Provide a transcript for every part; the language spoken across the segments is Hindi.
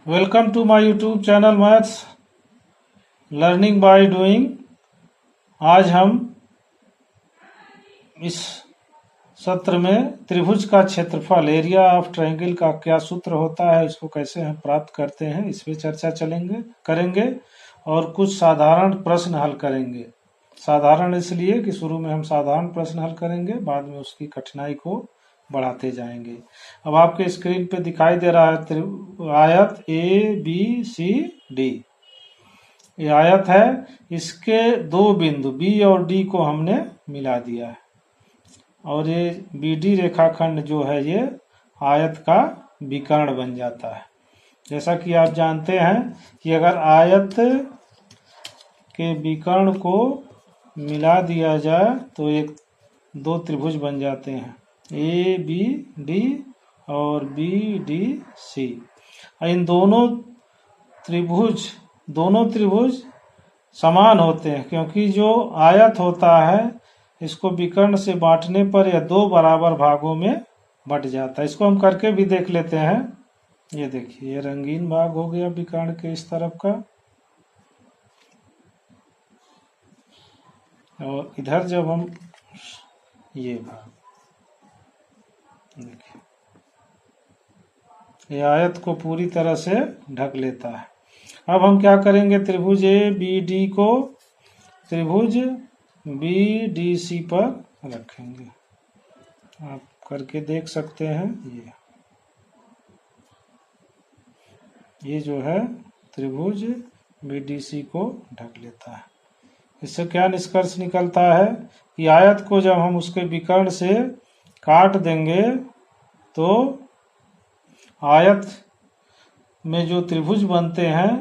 Welcome to my YouTube channel maths learning by doing. आज हम इस सत्र में त्रिभुज का क्षेत्रफल एरिया ऑफ ट्रायंगल का क्या सूत्र होता है, इसको कैसे हम प्राप्त करते हैं, इस पे चर्चा करेंगे और कुछ साधारण प्रश्न हल करेंगे। साधारण इसलिए कि शुरू में हम साधारण प्रश्न हल करेंगे, बाद में उसकी कठिनाई को बढ़ाते जाएंगे। अब आपके स्क्रीन पे दिखाई दे रहा है आयत ABCD। ये आयत है, इसके दो बिंदु B और D को हमने मिला दिया है और ये BD रेखाखंड जो है ये आयत का विकर्ण बन जाता है। जैसा कि आप जानते हैं कि अगर आयत के विकर्ण को मिला दिया जाए तो दो त्रिभुज बन जाते हैं, ABD और BDC। इन दोनों त्रिभुज समान होते हैं क्योंकि जो आयत होता है इसको विकर्ण से बांटने पर यह दो बराबर भागों में बट जाता है। इसको हम करके भी देख लेते हैं। ये देखिए, ये रंगीन भाग हो गया विकर्ण के इस तरफ का, और इधर जब हम ये भाग देखिए, ये आयत को पूरी तरह से ढक लेता है। अब हम क्या करेंगे, त्रिभुज ABD को त्रिभुज BDC पर रखेंगे। आप करके देख सकते हैं। ये जो है त्रिभुज BDC को ढक लेता है। इससे क्या निष्कर्ष निकलता है कि आयत को जब हम उसके विकर्ण से काट देंगे तो आयत में जो त्रिभुज बनते हैं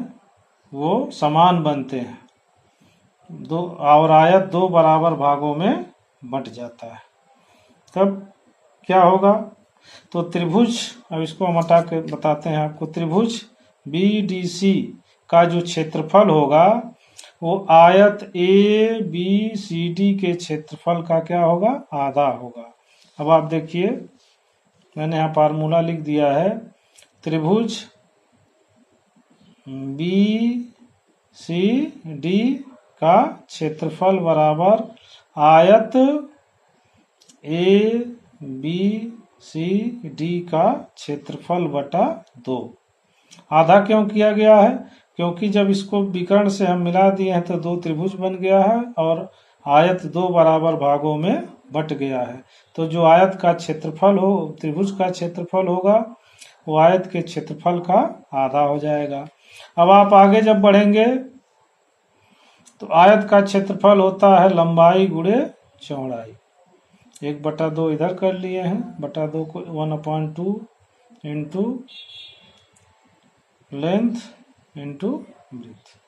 वो समान बनते हैं, और आयत दो बराबर भागों में बंट जाता है। तब क्या होगा, तो त्रिभुज, अब इसको हम हटा के बताते हैं आपको। त्रिभुज BDC का जो क्षेत्रफल होगा वो आयत ABCD के क्षेत्रफल का क्या होगा, आधा होगा। अब आप देखिए, मैंने यहाँ फार्मूला लिख दिया है। त्रिभुज BCD का क्षेत्रफल बराबर आयत ABCD का क्षेत्रफल बटा 2। आधा क्यों किया गया है, क्योंकि जब इसको विकर्ण से हम मिला दिए हैं तो दो त्रिभुज बन गया है और आयत दो बराबर भागों में बट गया है। तो जो आयत का क्षेत्रफल हो, त्रिभुज का क्षेत्रफल होगा, वो आयत के क्षेत्रफल का आधा हो जाएगा। अब आप आगे जब बढ़ेंगे तो आयत का क्षेत्रफल होता है लंबाई गुणे चौड़ाई। 1/2 इधर कर लिए हैं, बटा 2 को 1/2 इंटू लेंथ इंटू ब्रेथ,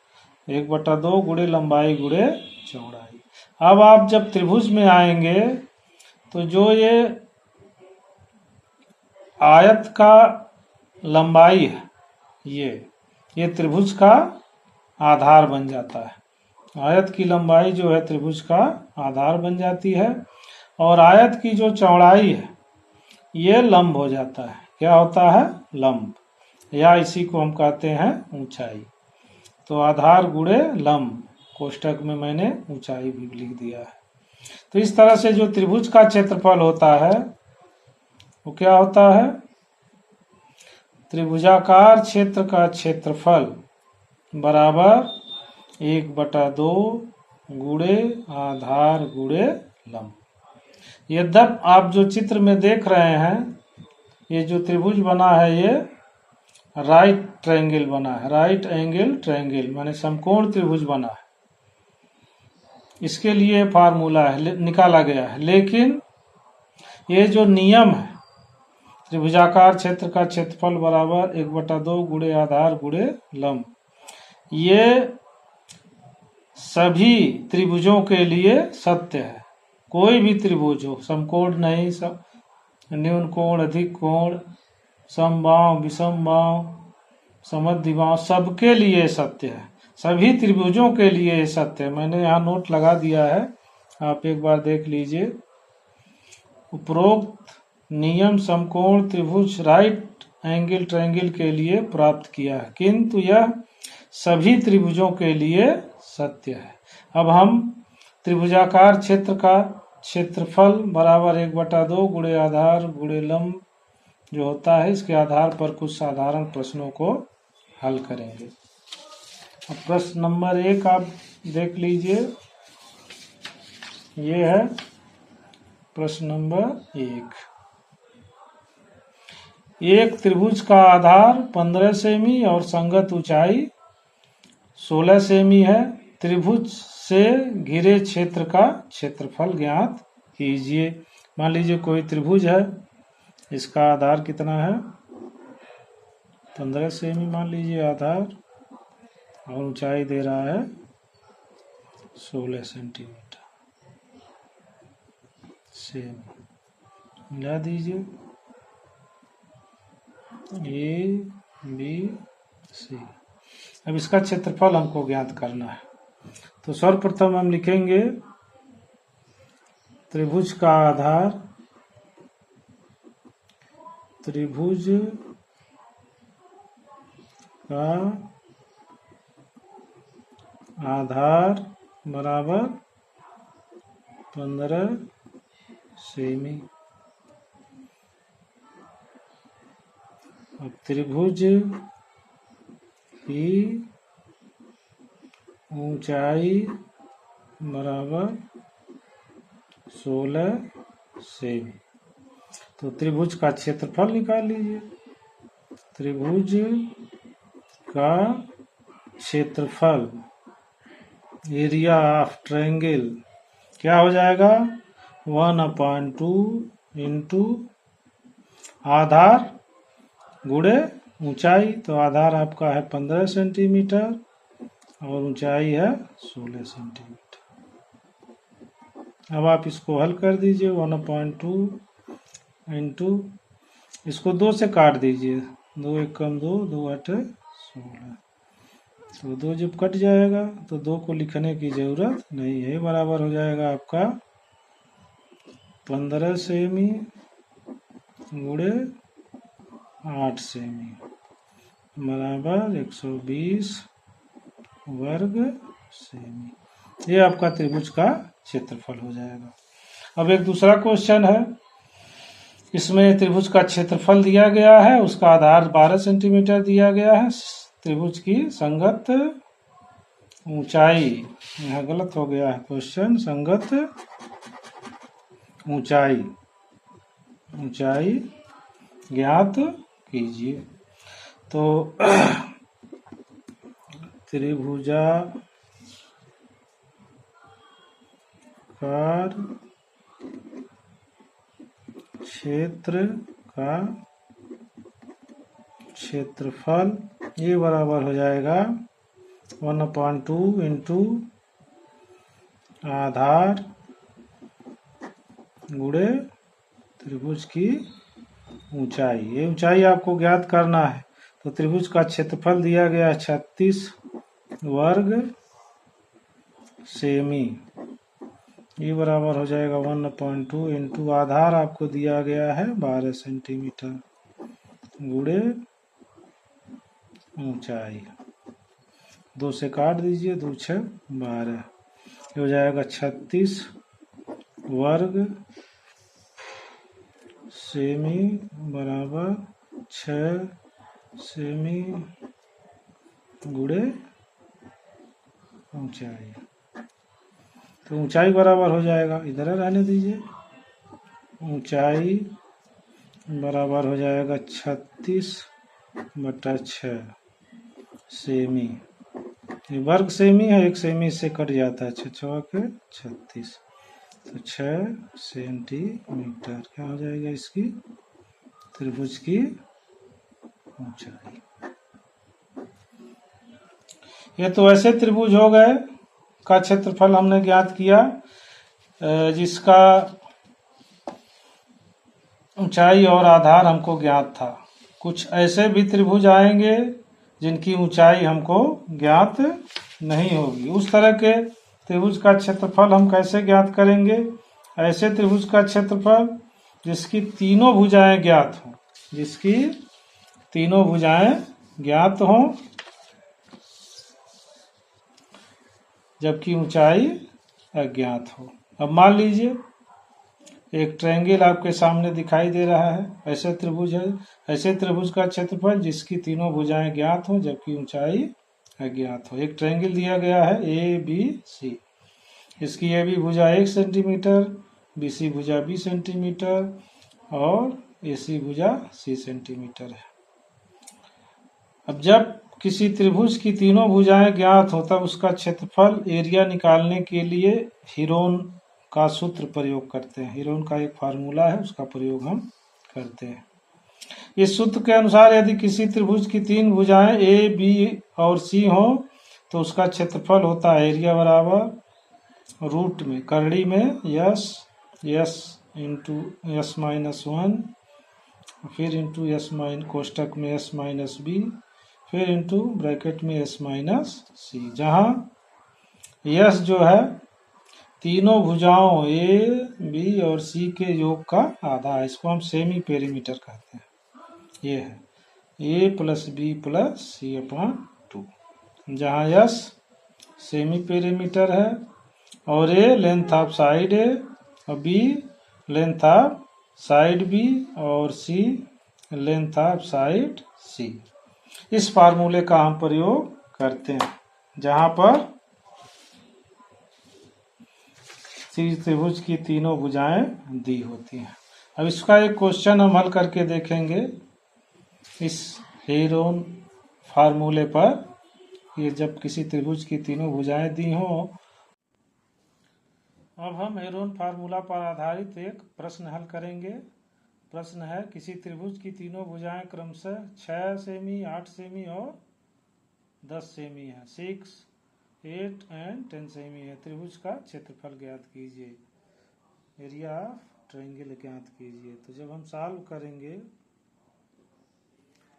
1/2 गुणे लंबाई गुणे चौड़ाई। अब आप जब त्रिभुज में आएंगे तो जो ये आयत का लंबाई है, ये त्रिभुज का आधार बन जाता है। आयत की लंबाई जो है त्रिभुज का आधार बन जाती है, और आयत की जो चौड़ाई है ये लंब हो जाता है। क्या होता है, लंब, या इसी को हम कहते हैं ऊंचाई। तो आधार गुणे लंब, कोष्टक में मैंने ऊंचाई भी लिख दिया है। तो इस तरह से जो त्रिभुज का क्षेत्रफल होता है वो क्या होता है, त्रिभुजाकार क्षेत्र का क्षेत्रफल बराबर 1/2 गुणे आधार गुणे लंब। यद्यप आप जो चित्र में देख रहे हैं, ये जो त्रिभुज बना है ये राइट ट्रायंगल बना है, राइट एंगल ट्रायंगल माने समकोण त्रिभुज बना है। इसके लिए फार्मूला है, निकाला गया है। लेकिन ये जो नियम है, त्रिभुजाकार क्षेत्र का क्षेत्रफल बराबर 1/2 गुणे आधार गुणे लंब, ये सभी त्रिभुजों के लिए सत्य है। कोई भी त्रिभुज हो, समकोण नहीं, न्यून कोण, अधिक कोण, समबाहु, विषमबाहु, समद्विबाहु, सबके लिए सत्य है। सभी त्रिभुजों के लिए सत्य है। मैंने यहाँ नोट लगा दिया है, आप एक बार देख लीजिए। उपरोक्त नियम समकोण त्रिभुज राइट एंगल ट्रायंगल के लिए प्राप्त किया है, किंतु यह सभी त्रिभुजों के लिए सत्य है। अब हम त्रिभुजाकार क्षेत्र का क्षेत्रफल बराबर 1/2 गुणे आधार गुणे लंब जो होता है, इसके आधार पर कुछ साधारण प्रश्नों को हल करेंगे। अब प्रश्न नंबर 1 आप देख लीजिए, ये है प्रश्न नंबर 1। एक त्रिभुज का आधार 15 सेमी और संगत ऊंचाई 16 सेमी है। त्रिभुज से घिरे क्षेत्र का क्षेत्रफल ज्ञात कीजिए। मान लीजिए कोई त्रिभुज है, इसका आधार कितना है, 15 सेमी मान लीजिए आधार, और ऊंचाई दे रहा है 16 सेंटीमीटर। सेमी मिला दीजिए, ए बी सी। अब इसका क्षेत्रफल हमको ज्ञात करना है। तो सर्वप्रथम हम लिखेंगे त्रिभुज का आधार, त्रिभुज का आधार बराबर 15 सेमी। अब त्रिभुज की ऊंचाई बराबर 16 सेमी। तो त्रिभुज का क्षेत्रफल निकाल लीजिए। त्रिभुज का क्षेत्रफल, एरिया ऑफ ट्रायंगल, क्या हो जाएगा, 1/2 इंटू आधार गुणे ऊंचाई। तो आधार आपका है 15 सेंटीमीटर और ऊंचाई है 16 सेंटीमीटर। अब आप इसको हल कर दीजिए, 1/2 इंटू, इसको 2 से काट दीजिए, 2 1 कम 2, 2 8 16। तो 2 जब कट जाएगा तो 2 को लिखने की जरूरत नहीं है, बराबर हो जाएगा आपका 15 सेमी गुणे 8 सेमी बराबर 120 वर्ग सेमी। ये आपका त्रिभुज का क्षेत्रफल हो जाएगा। अब एक दूसरा क्वेश्चन है, इसमें त्रिभुज का क्षेत्रफल दिया गया है, उसका आधार 12 सेंटीमीटर दिया गया है। त्रिभुज की संगत ऊंचाई, यहाँ गलत हो गया है क्वेश्चन, संगत ऊंचाई, ऊंचाई ज्ञात कीजिए। तो त्रिभुजाकार क्षेत्र का क्षेत्रफल ये बराबर हो जाएगा 1/2 इंटू आधार गुणे त्रिभुज की ऊंचाई। ये ऊंचाई आपको ज्ञात करना है। तो त्रिभुज का क्षेत्रफल दिया गया है 36 वर्ग सेमी। ये बराबर हो जाएगा 1/2 इंटू आधार आपको दिया गया है 12 सेंटीमीटर गुणे ऊंचाई। 2 से काट दीजिए, 2 6 12। ये हो जाएगा 36 वर्ग सेमी बराबर 6 सेमी गुणे ऊंचाई। तो ऊंचाई बराबर हो जाएगा, इधर रहने दीजिए, ऊंचाई बराबर हो जाएगा 36/6 सेमी। ये वर्ग सेमी है, 1 सेमी से कट जाता है, 6 6 के 36, तो 6 सेंटीमीटर क्या हो जाएगा इसकी त्रिभुज की ऊंचाई। ये तो ऐसे त्रिभुज हो गए का क्षेत्रफल हमने ज्ञात किया जिसका ऊंचाई और आधार हमको ज्ञात था। कुछ ऐसे भी त्रिभुज आएंगे जिनकी ऊंचाई हमको ज्ञात नहीं होगी। उस तरह के त्रिभुज का क्षेत्रफल हम कैसे ज्ञात करेंगे? ऐसे त्रिभुज का क्षेत्रफल जिसकी तीनों भुजाएं ज्ञात हों, जिसकी तीनों भुजाएं ज्ञात हों जबकि ऊंचाई अज्ञात हो। अब मान लीजिए एक ट्रायंगल आपके सामने दिखाई दे रहा है, ऐसे त्रिभुज है, ऐसे त्रिभुज का क्षेत्रफल जिसकी तीनों भुजाएं ज्ञात हो जबकि ऊंचाई अज्ञात हो। एक ट्रायंगल दिया गया है ए बी सी, इसकी ए बी भुजा 1 सेंटीमीटर, बी सी भुजा 20 सेंटीमीटर और ए सी भुजा 30 सेंटीमीटर है। अब जब किसी त्रिभुज की तीनों भुजाएं ज्ञात हो तब उसका क्षेत्रफल एरिया निकालने के लिए हीरोन का सूत्र प्रयोग करते हैं। हीरोन का एक फार्मूला है, उसका प्रयोग हम करते हैं। इस सूत्र के अनुसार यदि किसी त्रिभुज की तीन भुजाएं ए बी और सी हो तो उसका क्षेत्रफल होता है एरिया बराबर रूट में करड़ी में यस इंटू यस माइनस 1, फिर इंटू यस माइनस कोष्टक में यस माइनस बी, फिर इंटू ब्रैकेट में यस माइनस सी, जहाँ यस जो है तीनों भुजाओं ए बी और सी के योग का आधा है। इसको हम सेमी पेरीमीटर कहते हैं। ये है A plus B plus C upon 2, जहाँ यस सेमी पेरीमीटर है और A length of side A और B length of side B और C length of side C. इस फार्मूले का हम प्रयोग करते हैं जहां पर त्रिभुज की तीनों भुजाएं दी होती हैं। अब इसका एक क्वेश्चन हम हल करके देखेंगे इस हीरोन फार्मूले पर। ये जब किसी त्रिभुज की तीनों भुजाएं दी हों। अब हम हीरोन फार्मूला पर आधारित एक प्रश्न हल करेंगे। प्रश्न है किसी त्रिभुज की तीनों भुजाएं क्रमशः 6 सेमी, 8 सेमी और 10 सेमी है। 6, 8 एंड 10 सेमी है। त्रिभुज का क्षेत्रफल ज्ञात कीजिए, एरिया ऑफ ट्रायंगल ज्ञात कीजिए। तो जब हम सॉल्व करेंगे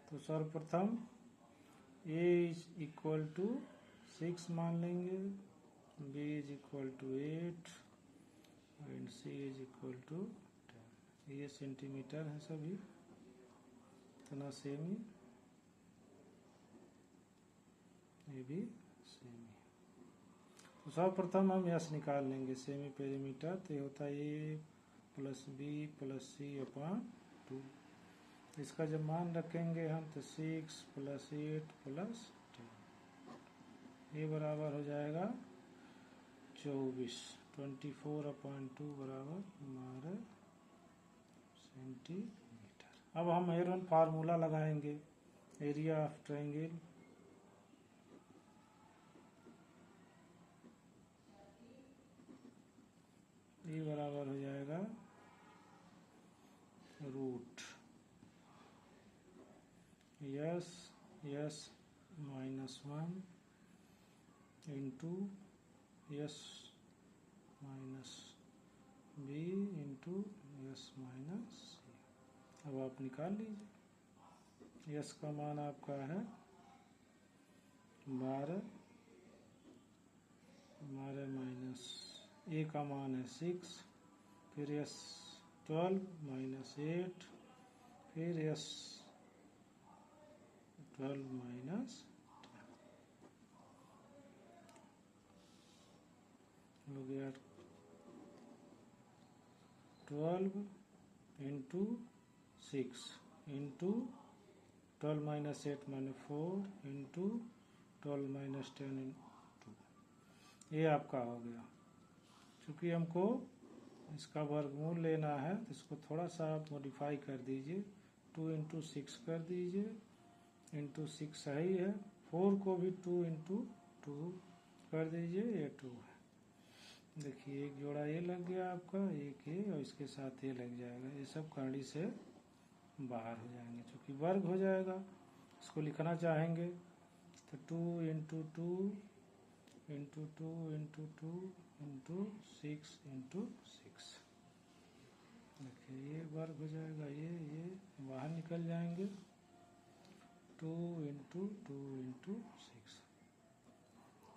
तो सर्वप्रथम a इज इक्वल टू 6 मान लेंगे, b is equal to 8 and c is equal to 10। ये सेंटीमीटर है सभी, इतना सेमी, ये भी सेमी। तो सर्वप्रथम हम यस निकाल लेंगे सेमी पेरीमीटर। तो ये होता है A plus B plus C upon 2। इसका जब मान रखेंगे हम तो 6 प्लस 8 प्लस 10, ये बराबर हो जाएगा 24। 24/2 बराबर 12 सेंटीमीटर। अब हम हीरोन फार्मूला लगाएंगे। एरिया ऑफ ट्रायंगल ये बराबर हो जाएगा root s minus 1 into s minus b into s minus c. अब आप निकाल लीजिए। यस का मान आपका है 12 माइनस ए का मान है 6, फिर यस 12 माइनस 8, फिर यस 12 माइनस 10 हो गया 12 इंटू 6 इंटू 12 माइनस 8 माने 4 इंटू 12 माइनस 10 इंटू, ये आपका हो गया। चूँकि हमको इसका वर्गमूल लेना है तो इसको थोड़ा सा आप मॉडिफाई कर दीजिए। 2 इंटू 6 कर दीजिए, इंटू 6 सही है। 4 को भी 2 इंटू 2 कर दीजिए, ये 2 है। देखिए एक जोड़ा ये लग गया आपका, एक ये और इसके साथ ये लग जाएगा। ये सब करड़ी से बाहर हो जाएंगे चूँकि वर्ग हो जाएगा। इसको लिखना चाहेंगे तो 2 into 2 into 2 into 2 into 6 into 6। देखिए ये वर्ग हो जाएगा, ये बाहर निकल जाएंगे। 2 इंटू 2 इंटू 6,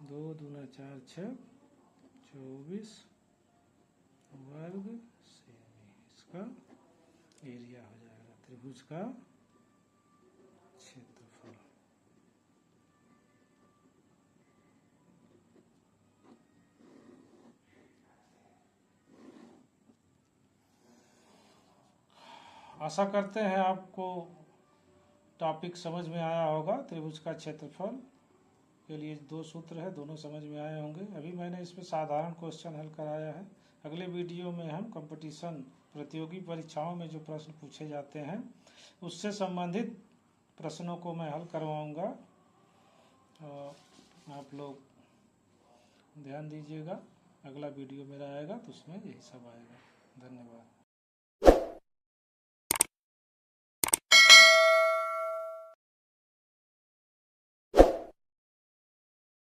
2 दूना 4 6 24 वर्ग सेमी। इसका एरिया हो जाएगा त्रिभुज का आशा करते हैं आपको टॉपिक समझ में आया होगा। त्रिभुज का क्षेत्रफल के लिए 2 सूत्र है, दोनों समझ में आए होंगे। अभी मैंने इसमें साधारण क्वेश्चन हल कराया है। अगले वीडियो में हम कंपटीशन प्रतियोगी परीक्षाओं में जो प्रश्न पूछे जाते हैं उससे संबंधित प्रश्नों को मैं हल करवाऊंगा, और आप लोग ध्यान दीजिएगा। अगला वीडियो मेरा आएगा तो उसमें यही सब आएगा। धन्यवाद।